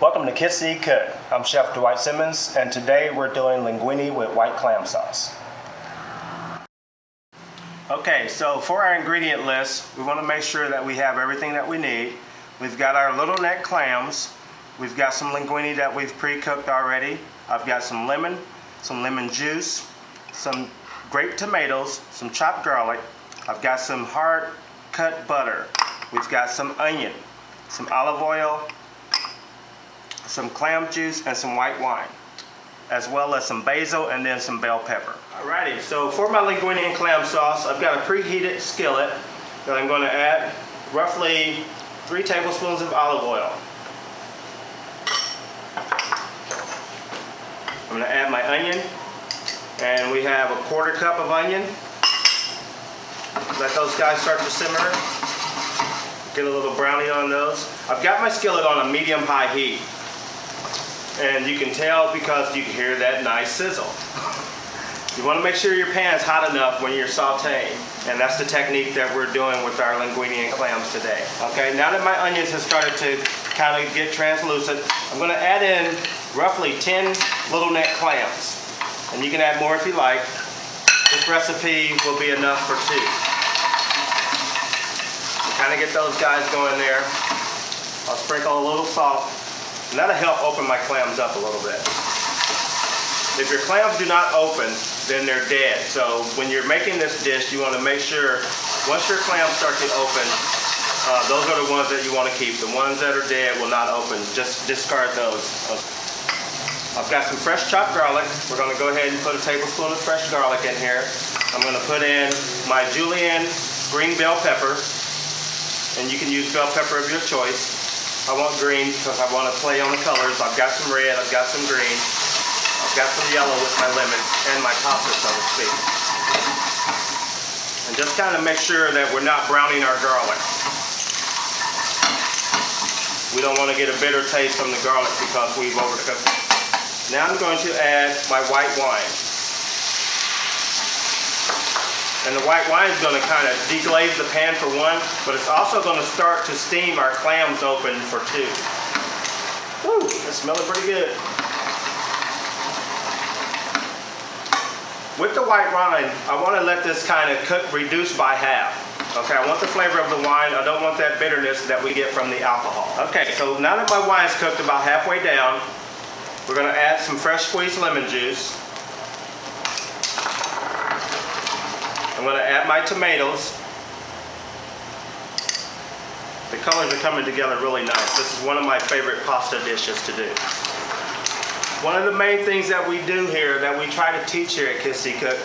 Welcome to Kissy Cook. I'm Chef Dwight Simmons, and today we're doing linguine with white clam sauce. Okay, so for our ingredient list, we want to make sure that we have everything that we need. We've got our little neck clams. We've got some linguine that we've pre-cooked already. I've got some lemon juice, some grape tomatoes, some chopped garlic. I've got some hard cut butter. We've got some onion, some olive oil, some clam juice, and some white wine, as well as some basil and then some bell pepper. Alrighty, so for my linguine and clam sauce, I've got a preheated skillet that I'm going to add roughly 3 tablespoons of olive oil. I'm going to add my onion, and we have a 1/4 cup of onion. Let those guys start to simmer. Get a little brownie on those. I've got my skillet on a medium-high heat. And you can tell because you can hear that nice sizzle. You want to make sure your pan is hot enough when you're sauteing, and that's the technique that we're doing with our linguine and clams today. Okay, now that my onions have started to kind of get translucent, I'm going to add in roughly 10 little neck clams. And you can add more if you like. This recipe will be enough for 2. Kind of get those guys going there. I'll sprinkle a little salt. And that'll help open my clams up a little bit. If your clams do not open, then they're dead. So when you're making this dish, you want to make sure once your clams start to open, those are the ones that you want to keep. The ones that are dead will not open. Just discard those. I've got some fresh chopped garlic. We're going to go ahead and put a tablespoon of fresh garlic in here. I'm going to put in my julienne green bell pepper. And you can use bell pepper of your choice. I want green because I want to play on the colors. I've got some red, I've got some green, I've got some yellow with my lemon and my pasta, so to speak. And just kind of make sure that we're not browning our garlic. We don't want to get a bitter taste from the garlic because we've overcooked it. Now I'm going to add my white wine. And the white wine is going to kind of deglaze the pan for 1, but it's also going to start to steam our clams open for 2. Woo, it's smelling pretty good. With the white wine, I want to let this kind of cook, reduce by half. Okay, I want the flavor of the wine. I don't want that bitterness that we get from the alcohol. Okay, so now that my wine's cooked about halfway down, we're going to add some fresh squeezed lemon juice. I'm going to add my tomatoes. The colors are coming together really nice. This is one of my favorite pasta dishes to do. One of the main things that we do here, that we try to teach here at Kissy Cook,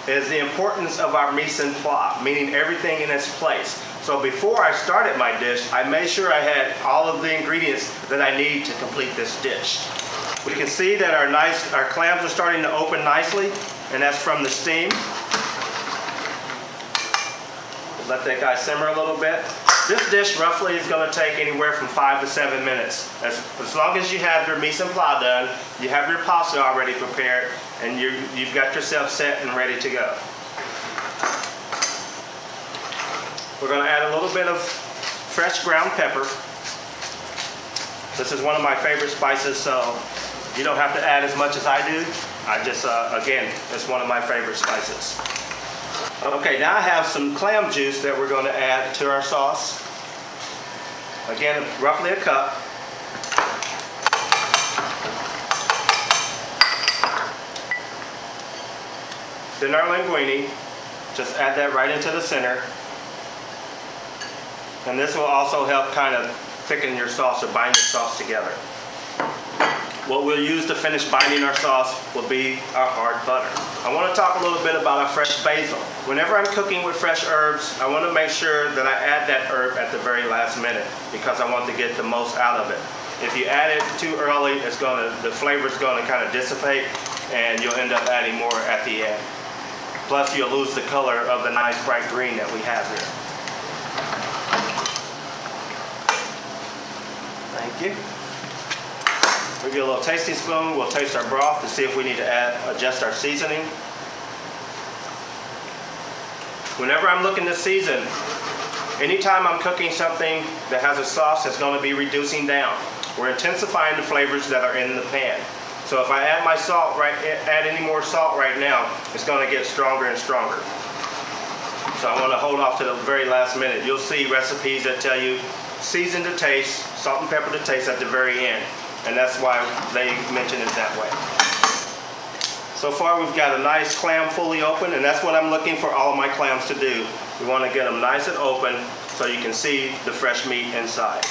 is the importance of our mise en place, meaning everything in its place. So before I started my dish, I made sure I had all of the ingredients that I need to complete this dish. We can see that our clams are starting to open nicely, and that's from the steam. Let that guy simmer a little bit. This dish roughly is going to take anywhere from 5 to 7 minutes. As long as you have your mise en place done, you have your pasta already prepared, and you've got yourself set and ready to go. We're going to add a little bit of fresh ground pepper. This is one of my favorite spices, so you don't have to add as much as I do. Again, it's one of my favorite spices. Okay, now I have some clam juice that we're going to add to our sauce. Again, roughly a cup. Then our linguine, just add that right into the center. And this will also help kind of thicken your sauce or bind your sauce together. What we'll use to finish binding our sauce will be our hard butter. I want to talk a little bit about our fresh basil. Whenever I'm cooking with fresh herbs, I want to make sure that I add that herb at the very last minute because I want to get the most out of it. If you add it too early, the flavor is going to kind of dissipate and you'll end up adding more at the end. Plus you'll lose the color of the nice bright green that we have here. Thank you. We'll get a little tasting spoon. We'll taste our broth to see if we need to adjust our seasoning. Whenever I'm looking to season, anytime I'm cooking something that has a sauce that's going to be reducing down, We're intensifying the flavors that are in the pan. So if I add my salt add any more salt right now, it's going to get stronger and stronger. So I want to hold off to the very last minute. You'll see recipes that tell you season to taste, salt and pepper to taste at the very end. And that's why they mention it that way. So far we've got a nice clam fully open, and that's what I'm looking for all of my clams to do. We want to get them nice and open so you can see the fresh meat inside.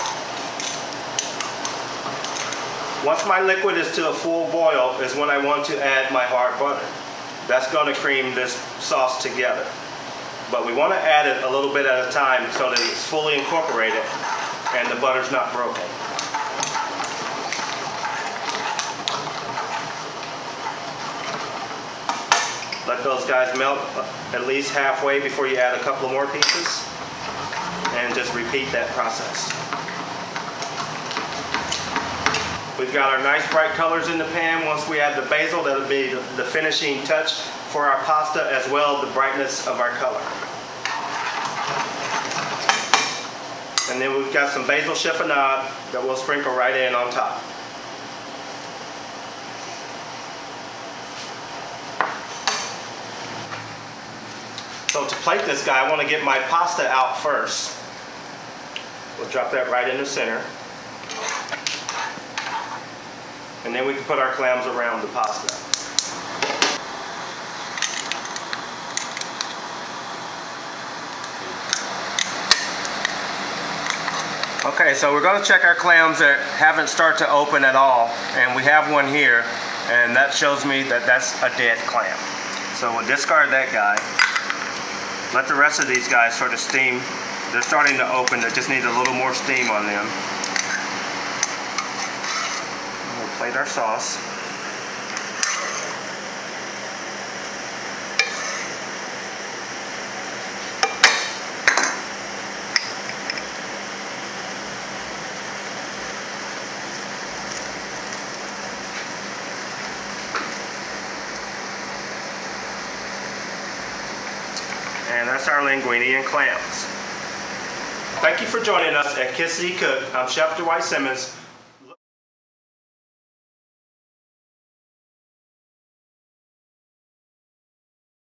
Once my liquid is to a full boil is when I want to add my hard butter. That's going to cream this sauce together. But we want to add it a little bit at a time so that it's fully incorporated and the butter's not broken. Let those guys melt at least halfway before you add a couple more pieces, and just repeat that process. We've got our nice bright colors in the pan. Once we add the basil, that'll be the finishing touch for our pasta, as well as the brightness of our color. And then we've got some basil chiffonade that we'll sprinkle right in on top. So to plate this guy, I want to get my pasta out first. We'll drop that right in the center. And then we can put our clams around the pasta. Okay, so we're going to check our clams that haven't started to open at all. And we have one here, and that shows me that that's a dead clam. So we'll discard that guy. Let the rest of these guys sort of steam. They're starting to open, they just need a little more steam on them. We'll plate our sauce. And that's our linguine and clams. Thank you for joining us at Kids See Cook. I'm Chef Dwight Simmons.